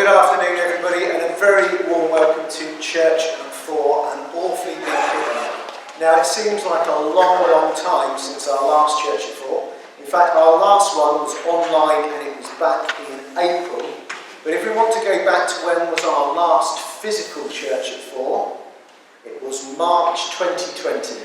good afternoon everybody, and a very warm welcome to Church at 4 and awfully big picnic. Now it seems like a long time since our last Church at 4. In fact, our last one was online and it was back in April. But if we want to go back to when was our last physical Church at 4, it was March 2020,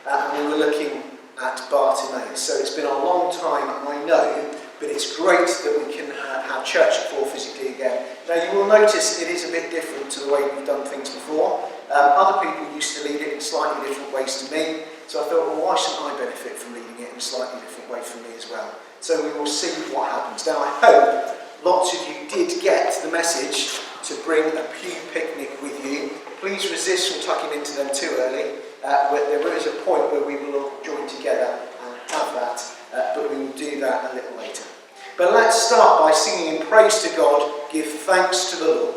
and we were looking at Bartimaeus. So it's been a long time, I know, but it's great that we can have Church at 4 physically again. Now you will notice it is a bit different to the way we've done things before. Other people used to lead it in slightly different ways to me, so I thought, well, why shouldn't I benefit from leading it in a slightly different way for me as well? So we will see what happens. Now I hope lots of you did get the message to bring a pew picnic with you. Please resist from tucking into them too early. There is a point where we will all join together and have that, but we will do that a little later. But let's start by singing in praise to God, give thanks to the Lord.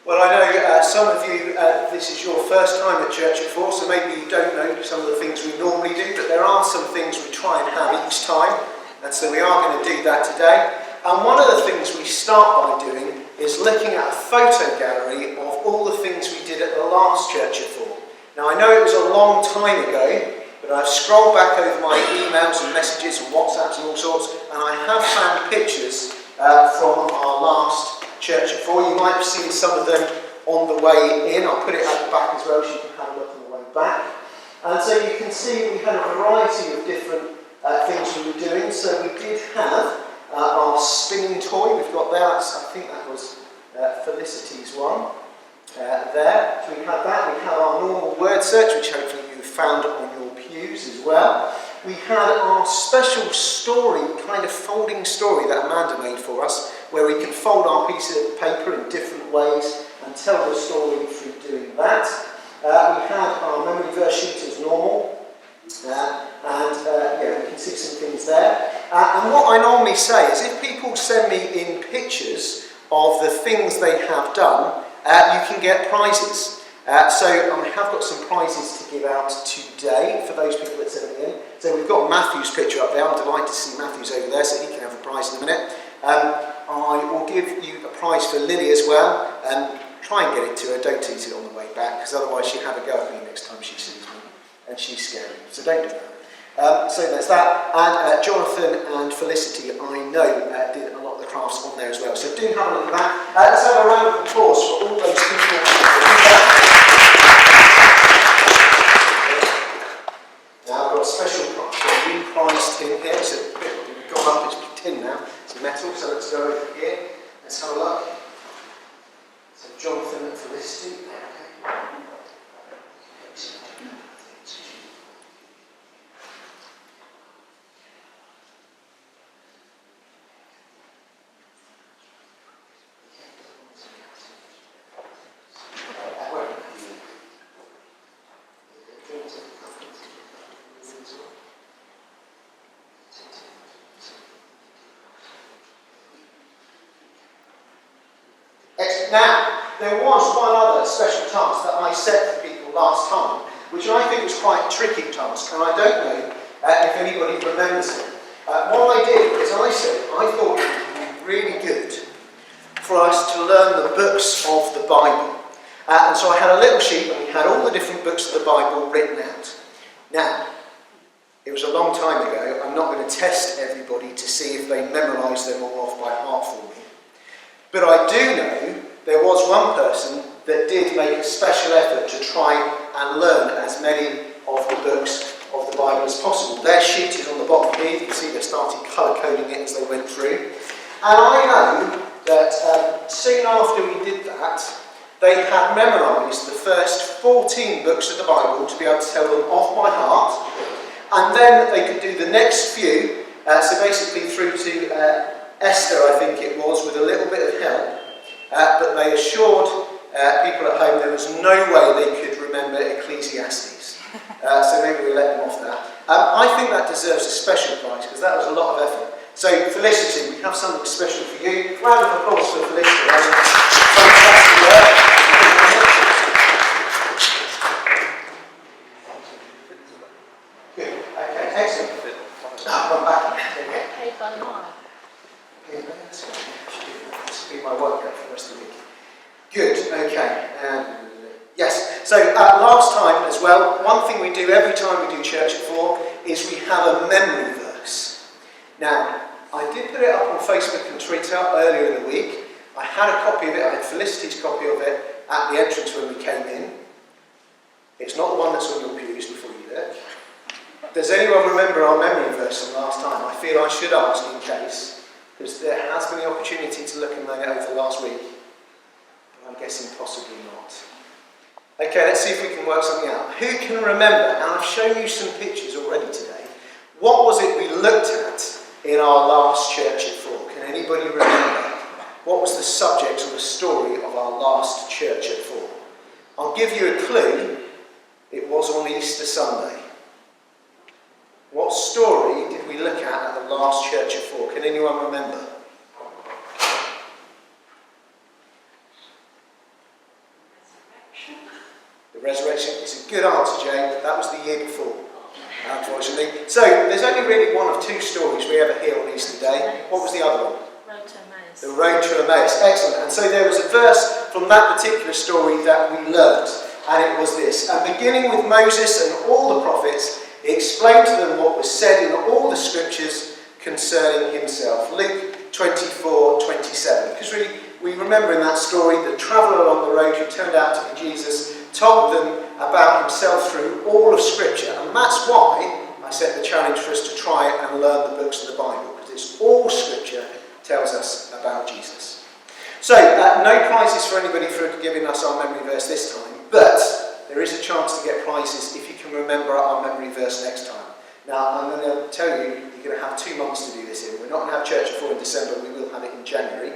Well, I know some of you, this is your first time at Church at 4, so maybe you don't know some of the things we normally do, but there are some things we try and have each time, and so we are going to do that today. And one of the things we start by doing is looking at a photo gallery of all the things we did at the last Church at 4. Now, I know it was a long time ago, but I've scrolled back over my emails and messages and WhatsApps and all sorts, and I have found pictures from our last Church at 4. You might have seen some of them on the way in. I'll put it at the back as well so you can have a look on the way back. And so you can see we had a variety of different things we were doing. So we did have our spinning toy. We've got there, I think that was Felicity's one. There. So we had that. We had our normal word search, which hopefully you found on your pews as well. We had our special story, kind of folding story that Amanda made for us, where we can fold our piece of paper in different ways and tell the story through doing that. We had our memory verse sheet as normal, yeah, we can see some things there. And what I normally say is if people send me in pictures of the things they have done, you can get prizes. So I have got some prizes to give out today for those people that sent it in. So we've got Matthew's picture up there. I'm delighted to see Matthew's over there, so he can have a prize in a minute. I will give you a prize for Lily as well. Try and get it to her, don't tease it on the way back, because otherwise she'll have a go at me next time she sees me, and she's scary, so don't do that. So there's that, and Jonathan and Felicity, I know, did a lot of the crafts on there as well, so do have a look at that. Let's have a round of applause for all those people. Now I've got a special prize, a new prize tin here, it's a bit, we've gone up, it's tin now, it's metal, so let's go over here, let's have a look. So Jonathan and Felicity, okay. Now, there was one other special task that I set for people last time, which I think was quite a tricky task, and I don't know if anybody remembers it. What I did is I said I thought it would be really good for us to learn the books of the Bible. And so I had a little sheet and we had all the different books of the Bible written out. Now, it was a long time ago. I'm not going to test everybody to see if they memorised them all off by heart for me. But I do know there was one person that did make a special effort to try and learn as many of the books of the Bible as possible. Their sheet is on the bottom here. You can see they started colour coding it as they went through. And I know that soon after we did that, they had memorised the first 14 books of the Bible to be able to tell them off by heart. And then they could do the next few, so basically through to Esther, I think it was, with a little bit of help. But they assured people at home there was no way they could remember Ecclesiastes. So maybe we let them off that. I think that deserves a special prize because that was a lot of effort. So Felicity, we have something special for you. Round of applause for Felicity. Fantastic work. Good. Okay, excellent. Come back. Paid by the mile. This will be my workout for the rest of the week. Good, okay. Yes, so last time as well, one thing we do every time we do Church at 4 is we have a memory verse. Now, I did put it up on Facebook and Twitter earlier in the week. I had a copy of it, I had Felicity's copy of it at the entrance when we came in. It's not the one that's on your pews before you do it. Does anyone remember our memory verse from last time? I feel I should ask in case, because there has been the opportunity to look and learn it over last week. But I'm guessing possibly not. Okay, let's see if we can work something out. Who can remember, and I've shown you some pictures already today, what was it we looked at in our last Church at 4? Can anybody remember? What was the subject or the story of our last Church at 4? I'll give you a clue. It was on Easter Sunday. What story did we look at the last Church at 4? Can anyone remember? The resurrection is a good answer, Jane, but that was the year before, unfortunately. So, there's only really one of two stories we ever hear on Easter Day. What was the other one? Road to Emmaus. The Road to Emmaus. Excellent. And so there was a verse from that particular story that we learnt, and it was this. And beginning with Moses and all the prophets, he explained to them what was said in all the scriptures concerning himself. Luke 24:27. Because we remember in that story the traveller along the road who turned out to be Jesus told them about himself through all of Scripture. And that's why I set the challenge for us to try and learn the books of the Bible, because it's all Scripture tells us about Jesus. So, no prizes for anybody for giving us our memory verse this time, but there is a chance to get prizes if you can remember our memory verse next time. Now, I'm going to tell you, you're going to have 2 months to do this in. We're not going to have Church at 4 in December, we will have it in January.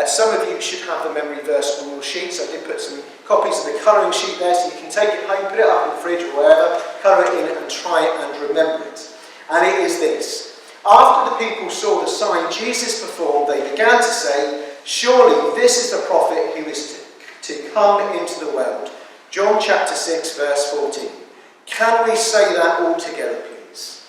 Some of you should have the memory verse on your sheets. I did put some copies of the colouring sheet there, so you can take it home, put it up in the fridge or wherever, colour it in and try and remember it. And it is this. After the people saw the sign Jesus performed, they began to say, "Surely this is the prophet who is to come into the world. John chapter 6 verse 14. Can we say that all together, please?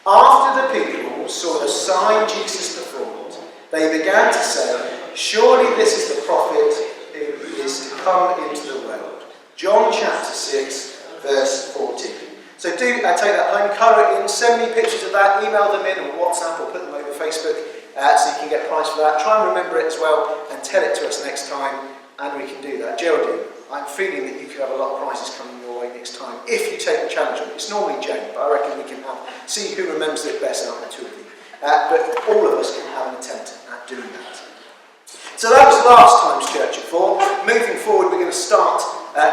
After the people saw the sign Jesus performed, they began to say, surely this is the prophet who is to come into the world. John chapter 6 verse 14. So do take that home, colour it in, send me pictures of that, email them in on WhatsApp or put them over Facebook so you can get a prize for that. Try and remember it as well and tell it to us next time and we can do that. Geraldine, I'm feeling that you could have a lot of prizes coming your way next time if you take the challenge on. It's normally Jane, but I reckon we can see who remembers it best out of the two of you. But all of us can have an attempt at doing that. So that was last time's Church at 4. Moving forward, we're going to start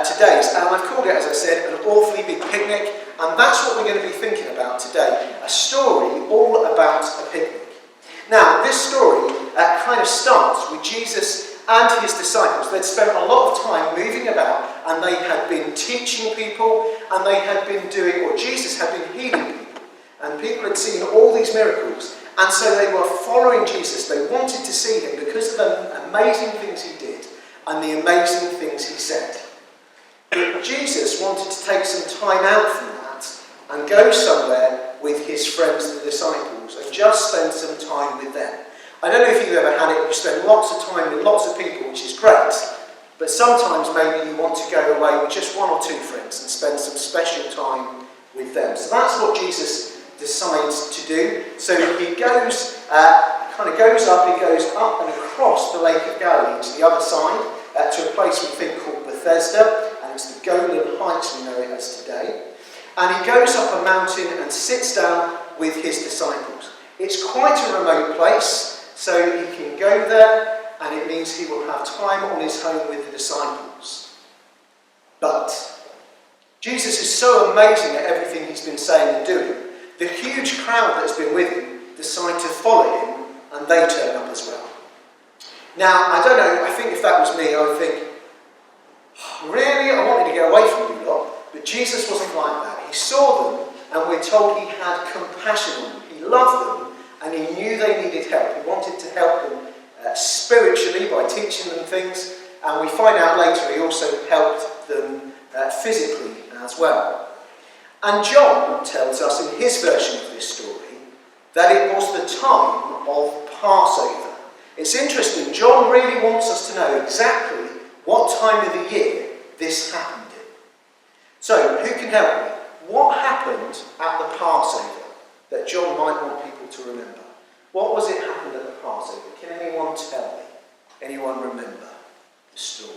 today's, and I've called it, as I said, an awfully big picnic, and that's what we're going to be thinking about today. A story all about a picnic. Now, this story kind of starts with Jesus and his disciples. They'd spent a lot of time moving about, and they had been teaching people, and they had been doing, or Jesus had been healing people, and people had seen all these miracles. And so they were following Jesus. They wanted to see him because of the amazing things he did and the amazing things he said. But Jesus wanted to take some time out from that and go somewhere with his friends, the disciples, and just spend some time with them. I don't know if you've ever had it, you spend lots of time with lots of people, which is great, but sometimes maybe you want to go away with just one or two friends and spend some special time with them. So that's what Jesus decides to do. So he goes, goes up and across the Lake of Galilee to the other side, to a place we think called Bethesda, and it's the Golan Heights we know it as today. And he goes up a mountain and sits down with his disciples. It's quite a remote place, so he can go there, and it means he will have time on his own with the disciples. But Jesus is so amazing at everything he's been saying and doing. The huge crowd that's been with him decide to follow him, and they turn up as well. Now, I don't know, I think if that was me, I would think, really, I wanted to get away from you lot. But Jesus wasn't like that. He saw them, and we're told he had compassion on them. He loved them, and he knew they needed help. He wanted to help them spiritually by teaching them things, and we find out later he also helped them physically as well. And John tells us in his version of this story that it was the time of Passover. It's interesting, John really wants us to know exactly what time of the year this happened in. So, who can help me? What happened at the Passover that John might want people to remember? What was it happened at the Passover? Can anyone tell me? Anyone remember the story?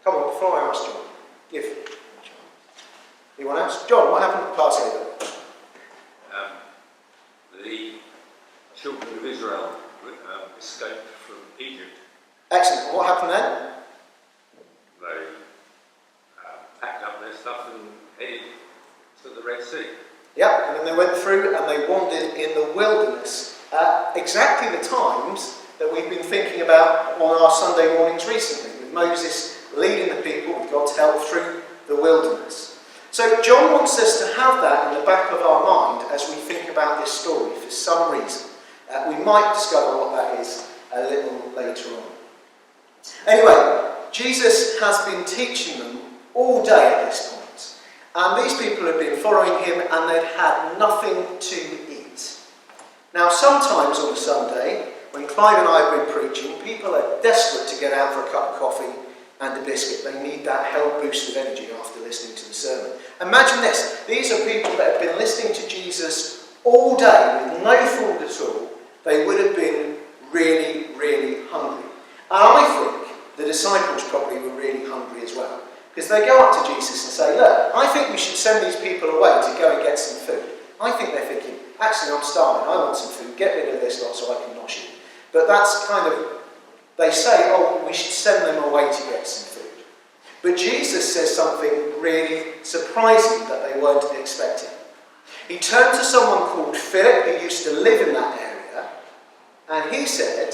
Come on, before I ask John. Give John. Anyone else? John, what happened at Passover? The children of Israel escaped from Egypt. Excellent. And what happened then? They packed up their stuff and headed to the Red Sea. Yeah, and then they went through and they wandered in the wilderness at exactly the times that we've been thinking about on our Sunday mornings recently, with Moses leading the people with God's help through the wilderness. So John wants us to have that in the back of our mind as we think about this story for some reason. We might discover what that is a little later on. Anyway, Jesus has been teaching them all day at this point. And these people had been following him and they'd had nothing to eat. Now sometimes on a Sunday, when Clive and I have been preaching, people are desperate to get out for a cup of coffee and a biscuit. They need that hell boost of energy after listening to the sermon. Imagine this. These are people that have been listening to Jesus all day with no food at all. They would have been really, really hungry. And I think the disciples probably were really hungry as well. Because they go up to Jesus and say, look, I think we should send these people away to go and get some food. I think they're thinking, actually I'm starving, I want some food, get rid of this lot so I can nosh it. But that's kind of, they say, oh, we should send them away to get some food. But Jesus says something really surprising that they weren't expecting. He turned to someone called Philip, who used to live in that area, and he said,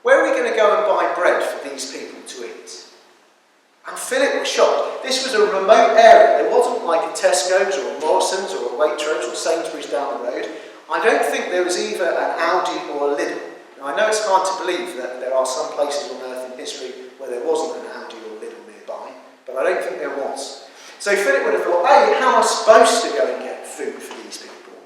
where are we going to go and buy bread for these people to eat? And Philip was shocked. This was a remote area. It wasn't like a Tesco's or a Morrison's or a Waitrose or Sainsbury's down the road. I don't think there was either an Aldi or a Lidl. Now, I know it's hard to believe that there are some places on earth in history where there wasn't an Aldi or Lidl nearby, but I don't think there was. So Philip would have thought, hey, how am I supposed to go and get food for these people?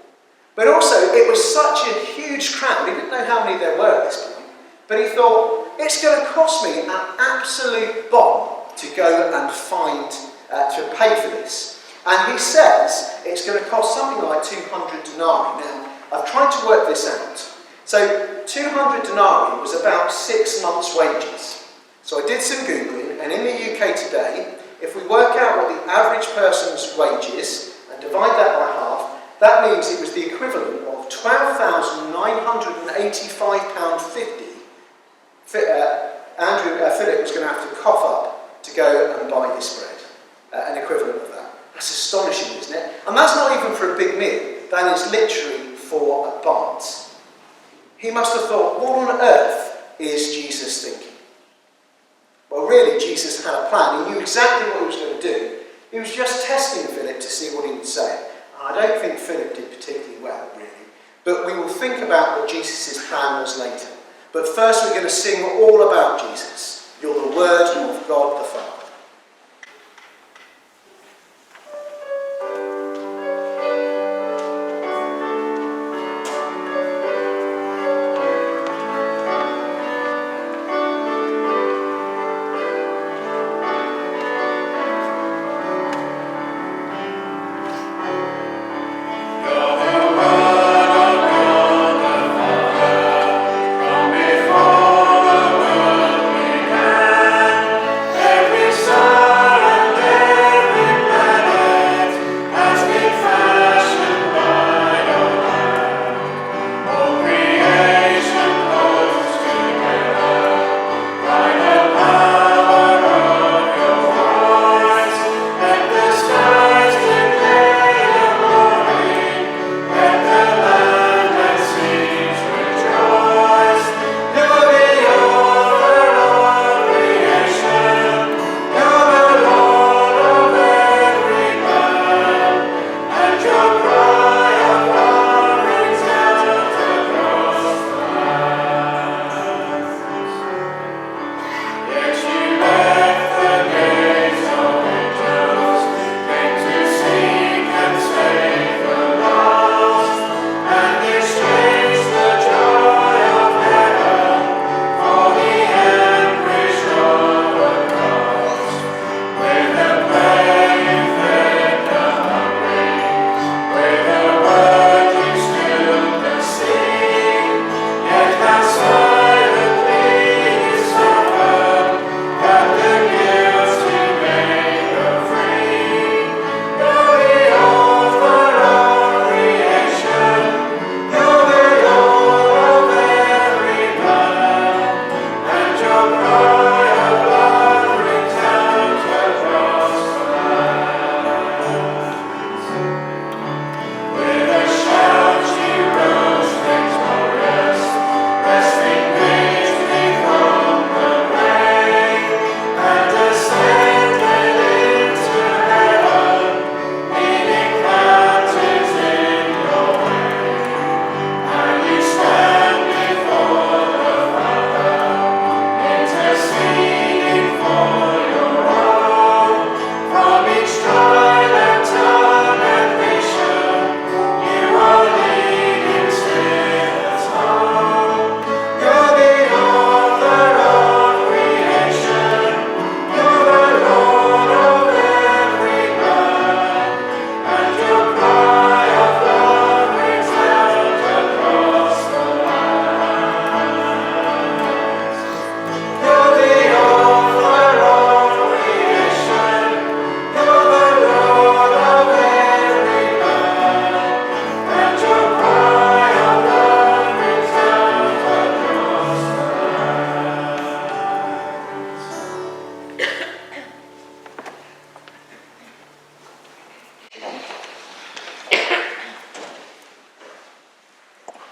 But also, it was such a huge crowd, he didn't know how many there were at this point, but he thought, it's going to cost me an absolute bomb to go and find, to pay for this. And he says it's going to cost something like 200 denarii. Now, I've tried to work this out. So 200 denarii was about 6 months' wages. So I did some Googling, and in the UK today, if we work out what the average person's wage is and divide that by half, that means it was the equivalent of £12,985.50. Philip was going to have to cough up to go and buy this bread, an equivalent of that. That's astonishing, isn't it? And that's not even for a big meal. That is literally for a bite. He must have thought, what on earth is Jesus thinking? Well, really, Jesus had a plan. He knew exactly what he was going to do. He was just testing Philip to see what he would say. And I don't think Philip did particularly well, really. But we will think about what Jesus' plan was later. But first we're going to sing all about Jesus. You're the Word of God the Father.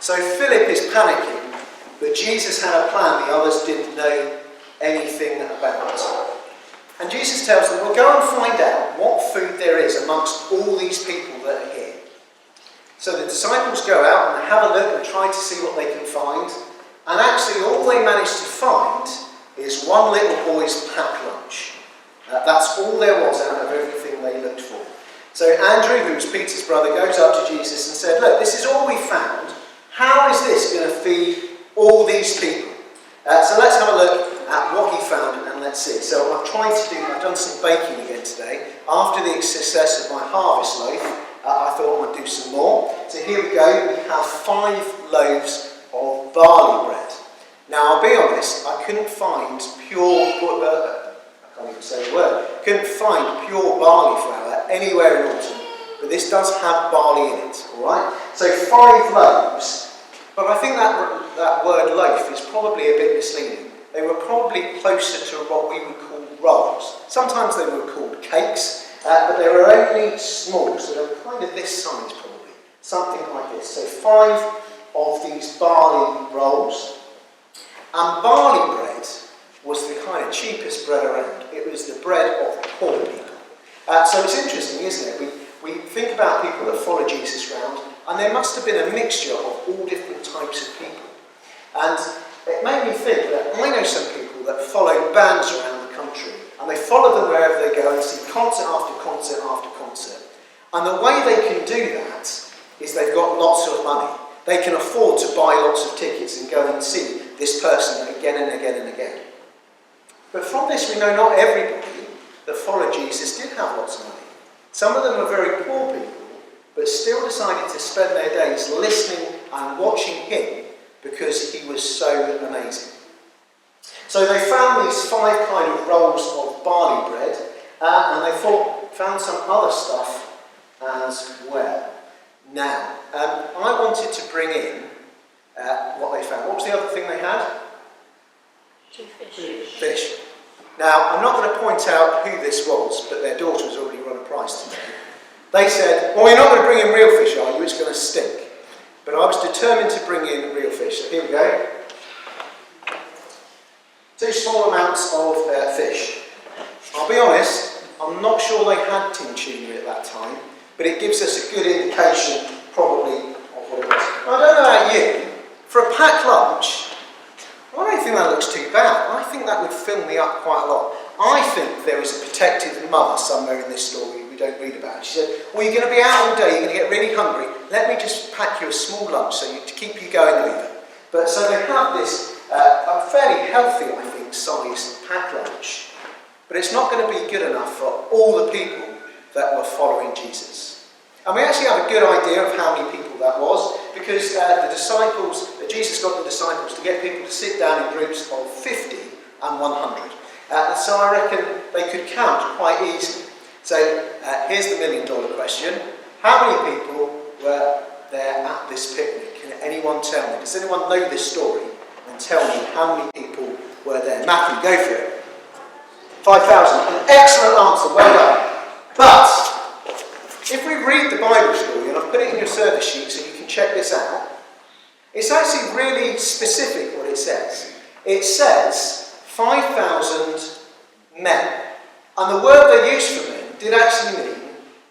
So Philip is panicking, but Jesus had a plan the others didn't know anything about. And Jesus tells them, well, go and find out what food there is amongst all these people that are here. So the disciples go out and have a look and try to see what they can find. And actually all they managed to find is one little boy's packed lunch. That's all there was out of everything they looked for. So Andrew, who was Peter's brother, goes up to Jesus and said, look, this is all we found. How is this going to feed all these people? So let's have a look at what he found and let's see. So I've done some baking again today. After the success of my harvest loaf, I thought I'd do some more. So here we go. We have 5 loaves of barley bread. Now I'll be honest, I couldn't find couldn't find pure barley flour anywhere in Alton, but this does have barley in it, alright? So 5 loaves, but I think that word loaf is probably a bit misleading. They were probably closer to what we would call rolls. Sometimes they were called cakes, but they were only small, so they were kind of this size probably, something like this. So 5 of these barley rolls, and barley bread was the kind of cheapest bread around. It was the bread of poor people. So it's interesting, isn't it? We think about people that follow Jesus around, and there must have been a mixture of all different types of people. And it made me think that I know some people that follow bands around the country, and they follow them wherever they go and see concert after concert after concert. And the way they can do that is they've got lots of money. They can afford to buy lots of tickets and go and see this person again and again and again. But from this we know not everybody that followed Jesus did have lots of money. Some of them were very poor people, but still decided to spend their days listening and watching him because he was so amazing. So they found these 5 kind of rolls of barley bread, and they found some other stuff as well. Now, I wanted to bring in what they found. What was the other thing they had? 2 fish. Fish. Now, I'm not going to point out who this was, but their daughter has already run a price today. They said, well, you're not going to bring in real fish, are you? It's going to stink. But I was determined to bring in real fish. So here we go. 2 small amounts of fish. I'll be honest, I'm not sure they had tin tuna at that time, but it gives us a good indication, probably, of what it was. I don't know about you, for a packed lunch, I don't think that looks too bad. I think that would fill me up quite a lot. I think there is a protective mother somewhere in this story we don't read about. She said, well, you're going to be out all day, you're going to get really hungry, let me just pack you a small lunch to keep you going over. But so they have this a fairly healthy, I think, size packed lunch. But it's not going to be good enough for all the people that were following Jesus. And we actually have a good idea of how many people that was, because Jesus got the disciples to get people to sit down in groups of 50 and 100. So I reckon they could count quite easily. So here's the $1 million question. How many people were there at this picnic? Can anyone tell me? Does anyone know this story? And tell me how many people were there. Matthew, go for it. 5,000. An excellent answer, well done. But if we read the Bible story, and I've put it in your service sheet so you can check this out, it's actually really specific what it says. It says 5,000 men. And the word they used for men did actually mean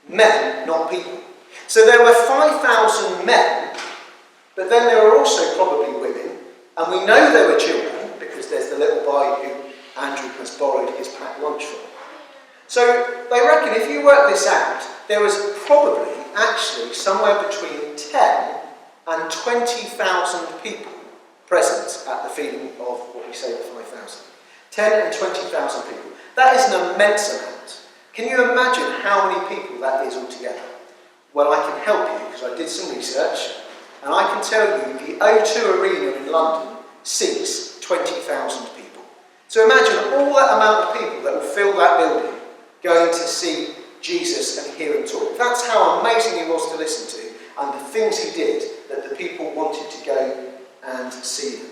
men, not people. So there were 5,000 men, but then there were also probably women, and we know there were children, because there's the little boy who Andrew has borrowed his packed lunch from. So they reckon if you work this out, there was probably actually somewhere between 10 and 20,000 people present at the feeding of what we say the 5,000. 10 and 20,000 people. That is an immense amount. Can you imagine how many people that is altogether? Well, I can help you because I did some research, and I can tell you the O2 Arena in London seats 20,000 people. So imagine all that amount of people that will fill that building going to see Jesus and hear him talk. That's how amazing he was to listen to, and the things he did that the people wanted to go and see them.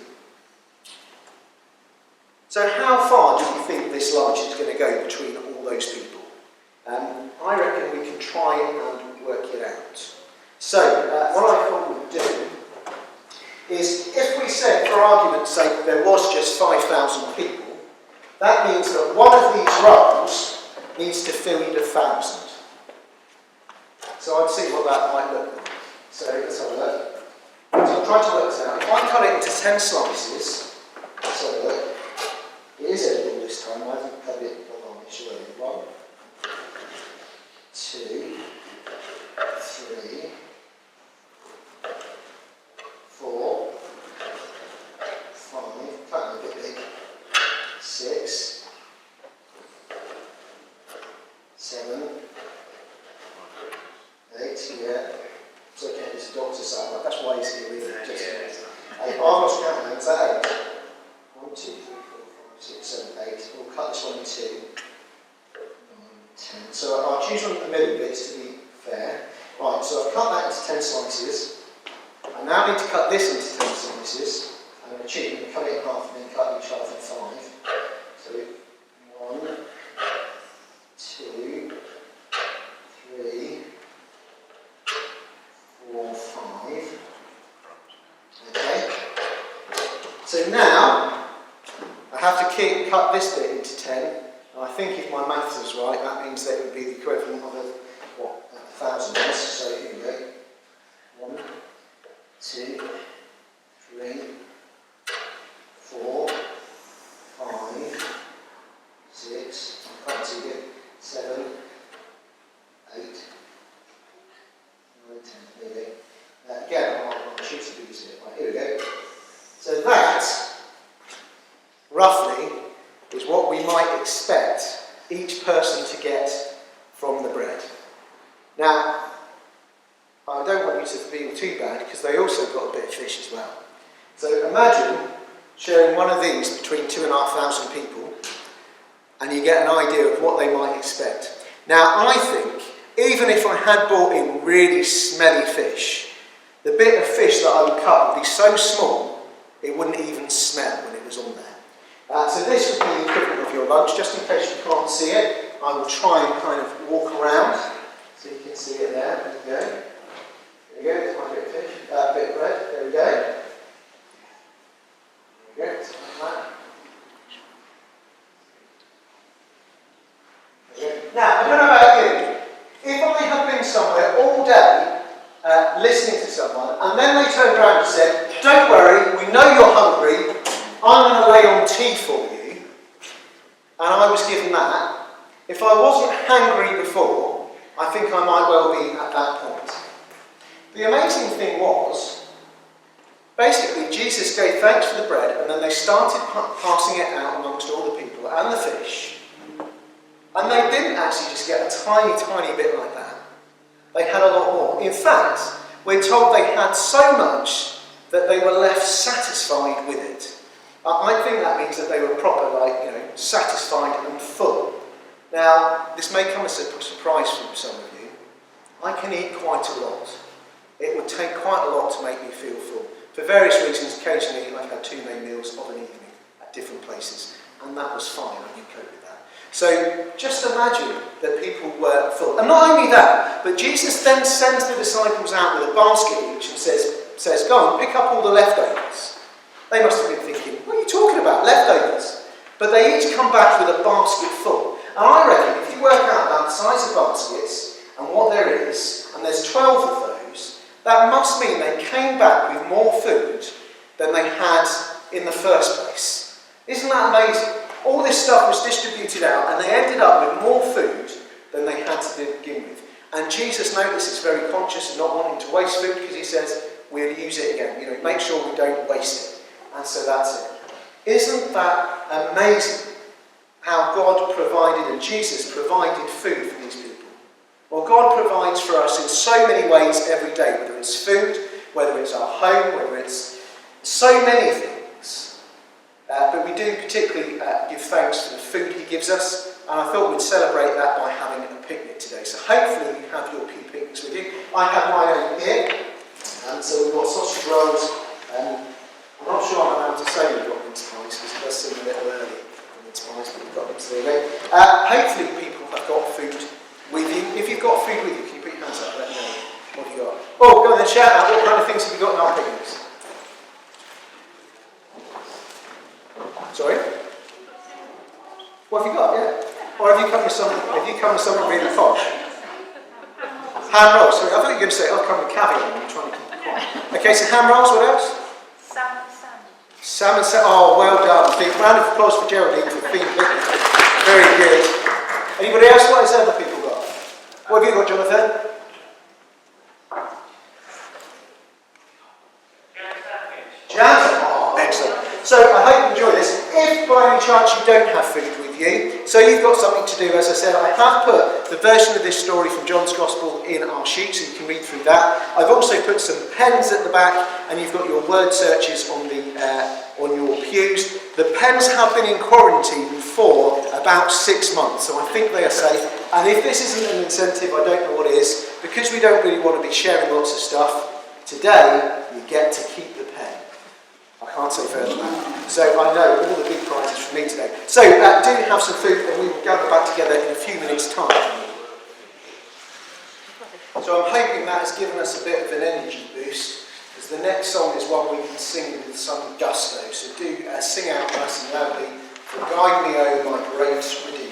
So how far do you think this lunch is going to go between all those people? I reckon we can try and work it out. So what I thought we'd do is, if we said, for argument's sake, there was just 5,000 people, that means that one of these rolls needs to feed 1,000. So I'd see what that might look like. So let's have a look. So trying to work this out. If I cut it into 10 slices, let's have a look. It is edible this time. I haven't cut it on this way. 1, 2, 3, 4, 5. Cut it a bit big. 6, 7, 8. Yeah. It's okay. It's a doctor's side. That's why he's here. Really. Just 8. I've lost count now. Is that 8? 1, 2, 3, 4, 5, 6, 7, 8. We'll cut this one in 2. 9, 10. So I'll choose one of the middle bits to be fair. Right, so I've cut that into 10 slices. I now need to cut this into 10 slices. I'm going to cheat and cut it in half and then cut each half in 5. So 1, 2, 3, 4, 5. Okay. So now I have to cut this bit into 10. And I think if my maths is right, that means that it would be the equivalent of 1,000. So here we go. 1, 2, 3, 4, 5, 6, I can't see it, 7, 8, 9, 10, there we go. Again, I'll choose to use it. Right, here we go. So that, roughly, is what we might expect each person to get from the bread. Now, I don't want you to feel too bad because they also got a bit of fish as well. So imagine sharing one of these between 2,500 people and you get an idea of what they might expect. Now I think, even if I had brought in really smelly fish, the bit of fish that I would cut would be so small it wouldn't even smell when it was on there. So this would be the equivalent of your lunch. Just in case you can't see it, I will try and kind of walk around so you can see it there. There we go. There we go, there's my bit of fish, bit of bread, there we go. There we go, something like that. There we go. Now, I don't know about you, if I had been somewhere all day listening to someone and then they turned around and said, don't worry, we know you're hungry, I'm going to lay on tea for you, and I was given that, if I wasn't hungry before, I think I might well be at that point. The amazing thing was, basically Jesus gave thanks for the bread and then they started passing it out amongst all the people and the fish. And they didn't actually just get a tiny, tiny bit like that. They had a lot more. In fact, we're told they had so much that they were left satisfied with it. I think that means that they were proper, satisfied and full. Now, this may come as a surprise from some of you. I can eat quite a lot. It would take quite a lot to make me feel full. For various reasons, occasionally I've had 2 main meals of an evening at different places, and that was fine, I could cope with that. So just imagine that people were full. And not only that, but Jesus then sends the disciples out with a basket each and says, go and pick up all the leftovers. They must have been thinking, what are you talking about, leftovers? But they each come back with a basket full. And I reckon if you work out about the size of baskets and what there is, and there's 12 of those, that must mean they came back with more food than they had in the first place. Isn't that amazing? All this stuff was distributed out and they ended up with more food than they had to begin with. And Jesus notices very conscious of not wanting to waste food because he says, we'll use it again. Make sure we don't waste it. And so that's it. Isn't that amazing how God provided and Jesus provided food for these people? Well, God provides for us in so many ways every day, whether it's food, whether it's our home, whether it's so many things. But we do particularly give thanks for the food he gives us, and I thought we'd celebrate that by having a picnic today. So hopefully you have your picnics with you. I have mine over here, and so we've got sausage rolls. I'm not sure I'm allowed to say we've got mince pies, because it does seem a little early for mince pies, but we've got them today. Hopefully people have got food with you. If you've got food with you, can you put your hands up? Let me know. What have you got? Oh, go on then, shout out. What kind of things have you got in our picnics? Sorry? What have you got? Yeah. Or have you come with something really posh? Ham rolls. Sorry, I thought you were going to say, I'll come with caviar. I'm trying to keep it quiet. Okay, so ham rolls, what else? Salmon sandwich. Salmon sandwich. Oh, well done. Big round of applause for Geraldine for being very good. Anybody else? What has other people got? What have you got, Jonathan? Jam. Oh, excellent. So I hope you enjoy this. If by any chance you don't have food with you, so you've got something to do, as I said, I have put the version of this story from John's Gospel in our sheet, so you can read through that. I've also put some pens at the back, and you've got your word searches on your pews. The pens have been in quarantine for about 6 months, so I think they are safe. And if this isn't an incentive, I don't know what is. Because we don't really want to be sharing lots of stuff, today you get to keep the pen. I can't say further than that. So I know all the big prizes from me today. So do have some food, and we will gather back together in a few minutes' time. So I'm hoping that has given us a bit of an energy boost, because the next song is one we can sing with some gusto. So do sing out nice and loudly, for Guide Me, O my great Redeemer.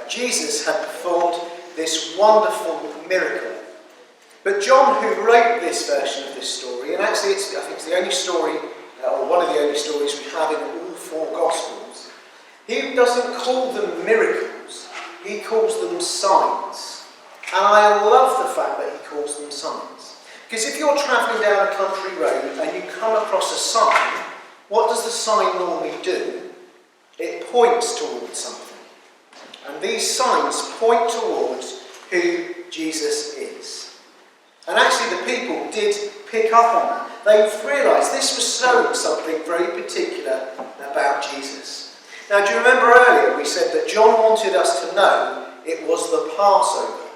Jesus had performed this wonderful miracle. But John, who wrote this version of this story, and actually I think it's the only story, or one of the only stories we have in all 4 Gospels, he doesn't call them miracles, he calls them signs. And I love the fact that he calls them signs. Because if you're travelling down a country road and you come across a sign, what does the sign normally do? It points towards something. And these signs point towards who Jesus is. And actually the people did pick up on that. They realised this was showing something very particular about Jesus. Now, do you remember earlier we said that John wanted us to know it was the Passover?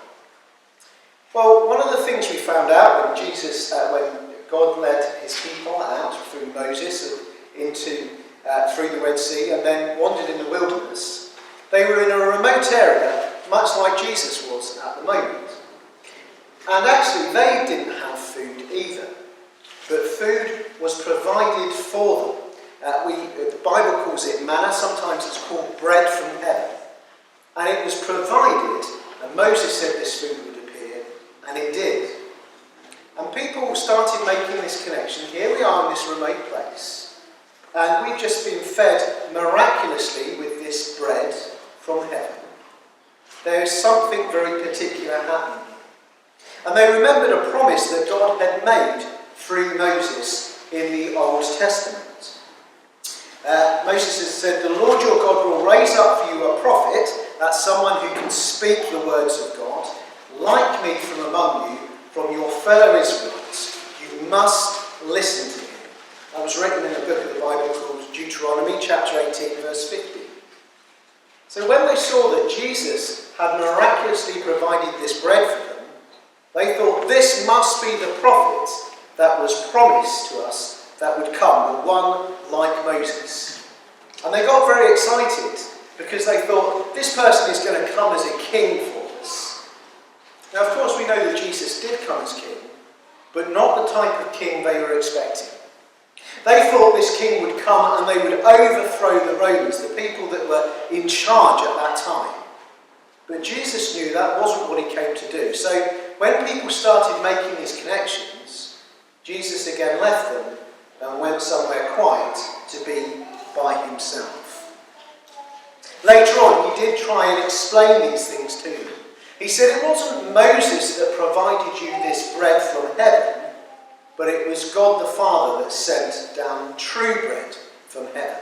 Well, one of the things we found out when God led his people out through Moses through the Red Sea and then wandered in the wilderness, they were in a remote area, much like Jesus was at the moment. And actually, they didn't have food either. But food was provided for them. The Bible calls it manna. Sometimes it's called bread from heaven. And it was provided, and Moses said this food would appear, and it did. And people started making this connection. Here we are in this remote place, and we've just been fed miraculously with this bread from heaven. There is something very particular happening. And they remembered a promise that God had made through Moses in the Old Testament. Moses has said, "The Lord your God will raise up for you a prophet," that's someone who can speak the words of God, "like me from among you, from your fellow Israelites. You must listen to him." That was written in a book of the Bible called Deuteronomy, chapter 18, verse 50. So when they saw that Jesus had miraculously provided this bread for them, they thought, this must be the prophet that was promised to us that would come, the one like Moses. And they got very excited because they thought, this person is going to come as a king for us. Now, of course, we know that Jesus did come as king, but not the type of king they were expecting. They thought this king would come and they would overthrow the Romans, the people that were in charge at that time. But Jesus knew that wasn't what he came to do. So when people started making these connections, Jesus again left them and went somewhere quiet to be by himself. Later on, he did try and explain these things to them. He said it wasn't Moses that provided you this bread from heaven, but it was God the Father that sent down true bread from heaven.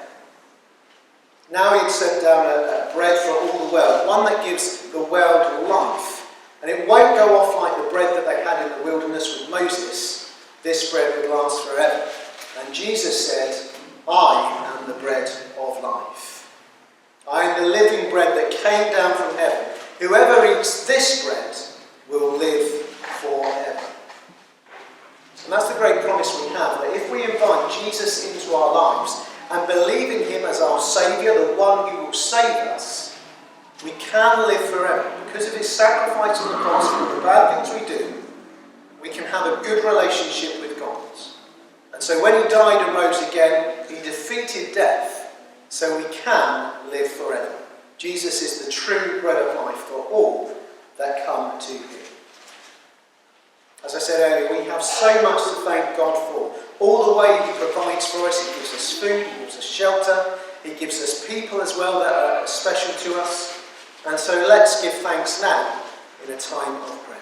Now he had sent down a bread for all the world, one that gives the world life. And it won't go off like the bread that they had in the wilderness with Moses. This bread would last forever. And Jesus said, "I am the bread of life. I am the living bread that came down from heaven. Whoever eats this bread will live forever." And that's the great promise we have, that if we invite Jesus into our lives and believe in him as our Saviour, the one who will save us, we can live forever. Because of his sacrifice on the cross for the bad things we do, we can have a good relationship with God. And so when he died and rose again, he defeated death, so we can live forever. Jesus is the true bread of life for all that come to him. As I said earlier, we have so much to thank God for. All the way he provides for us. He gives us food, he gives us shelter, he gives us people as well that are special to us. And so let's give thanks now in a time of prayer.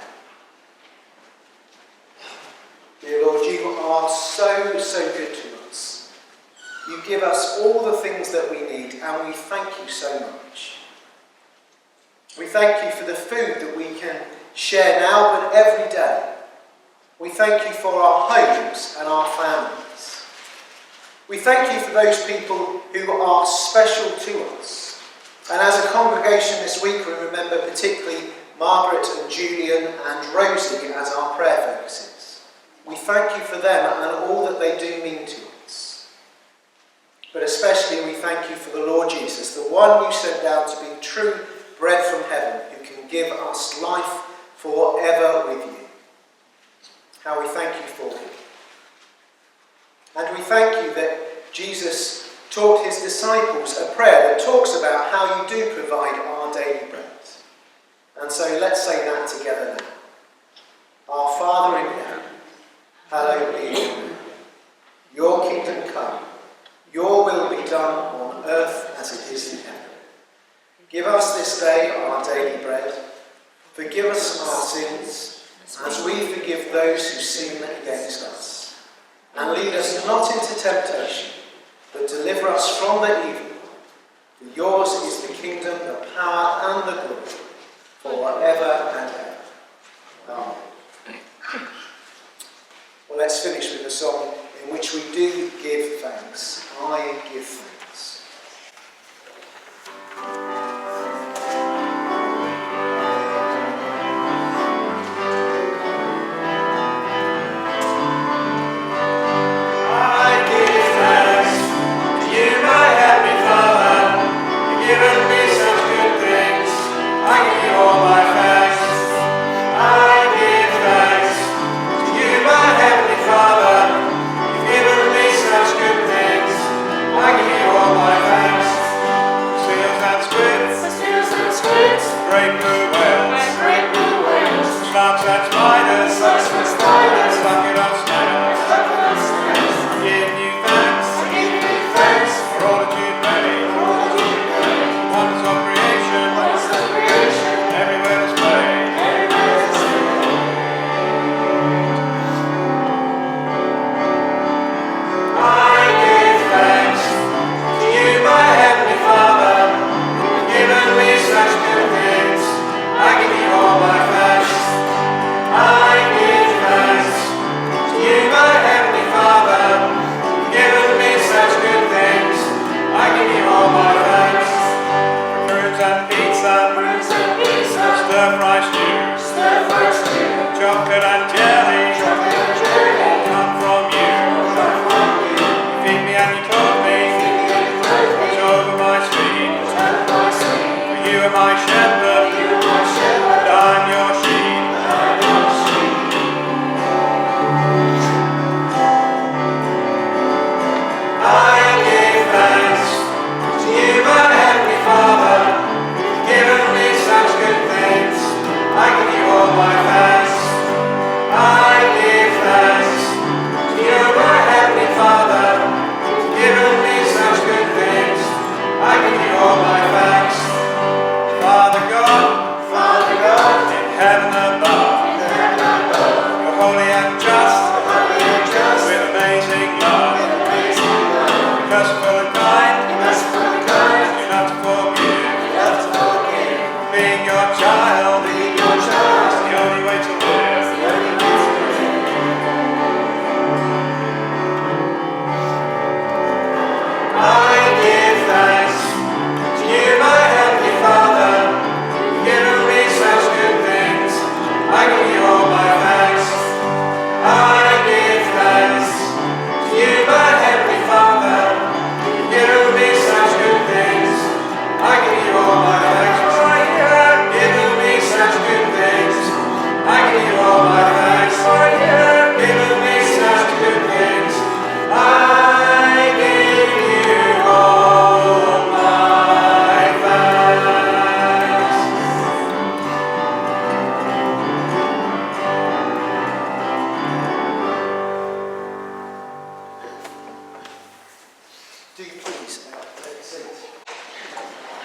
Dear Lord, you are so good to us. You give us all the things that we need, and we thank you so much. We thank you for the food that we can share now, but every day. We thank you for our homes and our families. We thank you for those people who are special to us. And as a congregation this week, we remember particularly Margaret and Julian and Rosie as our prayer focuses. We thank you for them and all that they do mean to us. But especially we thank you for the Lord Jesus, the one you sent down to be true bread from heaven, who can give us life forever with you. How we thank you for him. And we thank you that Jesus taught his disciples a prayer that talks about how you do provide our daily bread. And so let's say that together now. Our Father in heaven, hallowed be your name. Your kingdom come. Your will be done on earth as it is in heaven. Give us this day our daily bread. Forgive us our sins, as we forgive those who sin against us. And lead us not into temptation, but deliver us from the evil. For yours is the kingdom, the power, and the glory, forever and ever. Amen. Well, let's finish with a song in which we do give thanks. I give thanks. Father, you've given me such good things. I give you all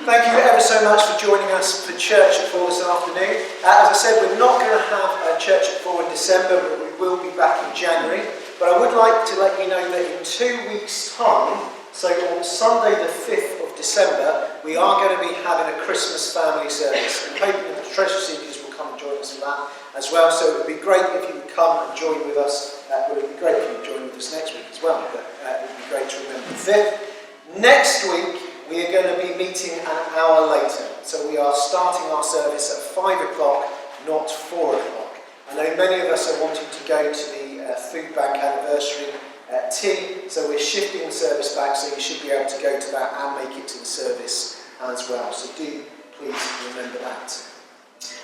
Thank you ever so much for joining us for Church at 4 this afternoon. As I said, we're not going to have a Church at 4 in December, but we will be back in January. But I would like to let you know that in 2 weeks' time, so on Sunday the 5th of December, we are going to be having a Christmas family service. And hoping that the Treasure Seekers will come and join us for that as well. So it would be great if you would come and join with us. It would be great if you would join with us next week as well, but it would be great to remember the 5th. Next week, we are going to be meeting an hour later. So we are starting our service at 5 o'clock, not 4 o'clock. I know many of us are wanting to go to the food bank anniversary tea, so we're shifting the service back, so you should be able to go to that and make it to the service as well. So do please remember that.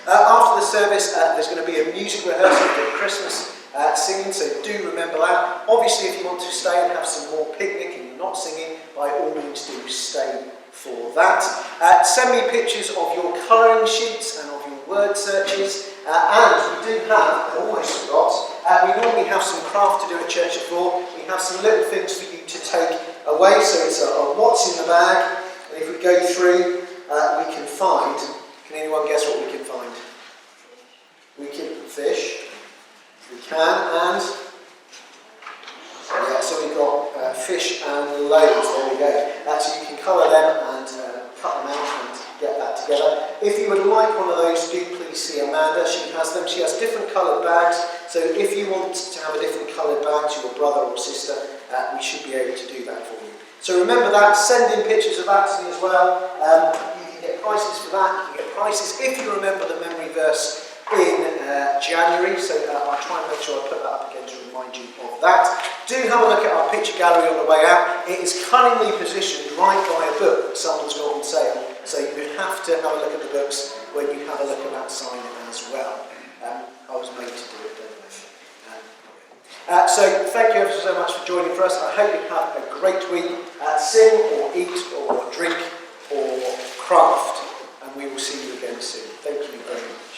After the service, there's going to be a music rehearsal for Christmas singing, so do remember that. Obviously, if you want to stay and have some more picnic and you're not singing, by all means do stay for that. Send me pictures of your colouring sheets and of your word searches. And we do have, I almost forgot, we normally have some craft to do at Church at 4. We have some little things for you to take away. So it's a what's in the bag. And if we go through, we can find, can anyone guess what we can find? We can fish. We can, and yeah, so we've got fish and loaves, there we go. So you can colour them and cut them out and get that together. If you would like one of those, do please see Amanda, she has them. She has different coloured bags, so if you want to have a different coloured bag to your brother or sister, we should be able to do that for you. So remember that, send in pictures of that to me as well. You can get prices for that, you can get prices if you remember the memory verse in January, so I'll try and make sure I put that up again to remind you of that. Do have a look at our picture gallery on the way out. It is cunningly positioned right by a book that someone's got on sale, so you have to have a look at the books when you have a look at that sign as well. I was made to do it, don't I? So thank you ever so much for joining for us. I hope you have a great week. Sing or eat or drink or craft, and we will see you again soon. Thank you very much.